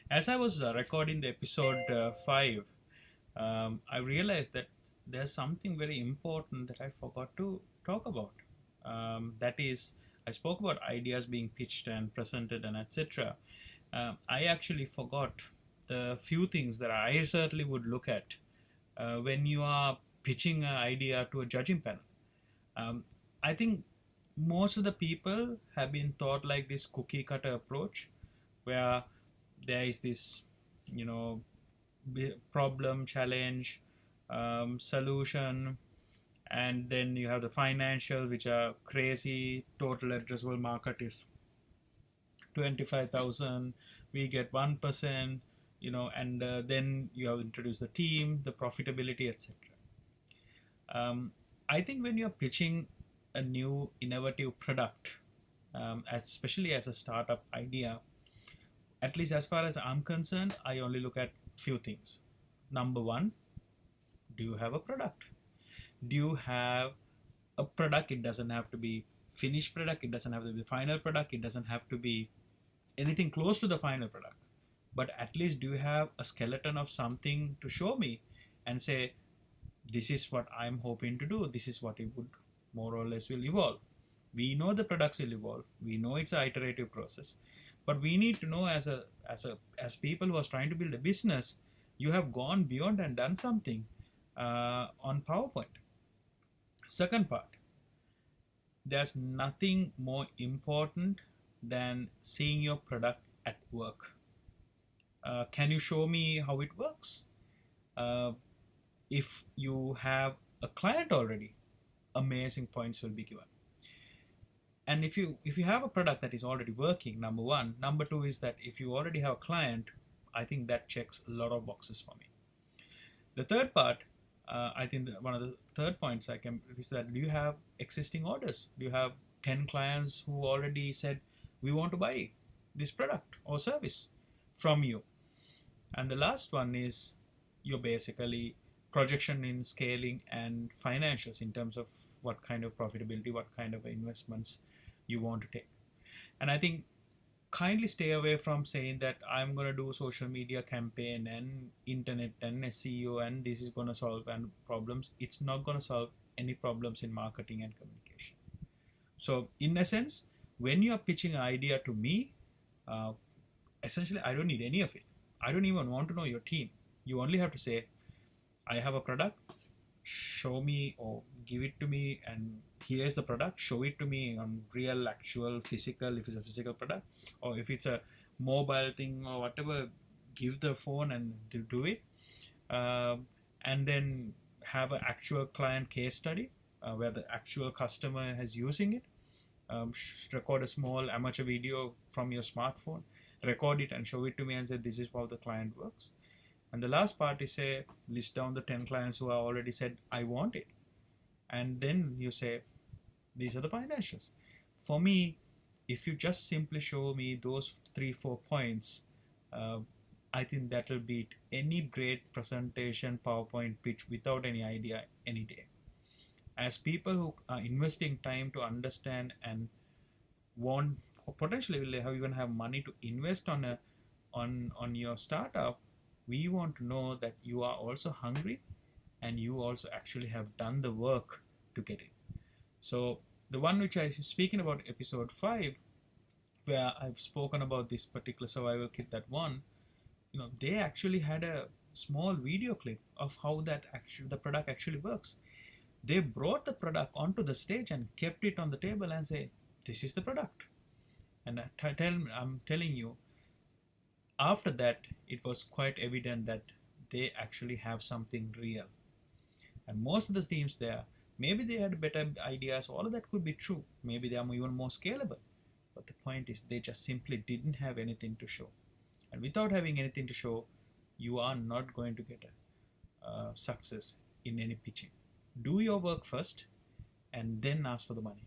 As I was recording the episode 5, I realized that there's something very important that I forgot to talk about. That is, I spoke about ideas being pitched and presented and etc. I actually forgot the few things that I certainly would look at when you are pitching an idea to a judging panel. Um, I think most of the people have been taught like this cookie cutter approach where there is this, you know, problem, challenge, solution, and then you have the financial, which are crazy. Total addressable market is 25,000. We get 1%, and then you have introduced the team, the profitability, etc. Um, I think when you're pitching a new innovative product, especially as a startup idea, at least as far as I'm concerned, I only look at few things. Number one, do you have a product? Do you have a product? It doesn't have to be finished product. It doesn't have to be the final product. It doesn't have to be anything close to the final product. But at least do you have a skeleton of something to show me and say, this is what I'm hoping to do. This is what it would more or less will evolve. We know the products will evolve. We know it's an iterative process, but we need to know as people who are trying to build a business, you have gone beyond and done something on PowerPoint. Second part, there's nothing more important than seeing your product at work. Can you show me how it works? Uh, if you have a client already, amazing points will be given. And if you have a product that is already working, number one. Number two is that if you already have a client, I think that checks a lot of boxes for me. The third part, I think one of the third points I can is that, do you have existing orders? Do you have 10 clients who already said, we want to buy this product or service from you? And the last one is your basically projection in scaling and financials in terms of what kind of profitability, what kind of investments you want to take. And I think kindly stay away from saying that I'm going to do social media campaign and internet and SEO and this is going to solve and problems. It's not going to solve any problems in marketing and communication. So in essence, when you are pitching an idea to me, uh, essentially I don't need any of it. I don't even want to know your team. You only have to say, I have a product, show me or give it to me, and here's the product. Show it to me on real, actual, physical, if it's a physical product, or if it's a mobile thing or whatever, give the phone and do it. And then have an actual client case study where the actual customer is using it. Record a small amateur video from your smartphone, record it and show it to me and say, this is how the client works. And the last part is say, list down the 10 clients who have already said, I want it. And then you say, these are the financials. For me, if you just simply show me those 3-4 points, I think that will beat any great presentation PowerPoint pitch without any idea any day. As people who are investing time to understand and want, potentially will have even have money to invest on your startup, we want to know that you are also hungry and you also actually have done the work to get it. So the one which I speaking about, episode 5, where I've spoken about this particular survival kit that won, they actually had a small video clip of how the product actually works. They brought the product onto the stage and kept it on the table and say, this is the product. And I'm telling you, after that, it was quite evident that they actually have something real. And most of the teams there, maybe they had better ideas, all of that could be true. Maybe they are even more scalable. But the point is, they just simply didn't have anything to show. And without having anything to show, you are not going to get a success in any pitching. Do your work first and then ask for the money.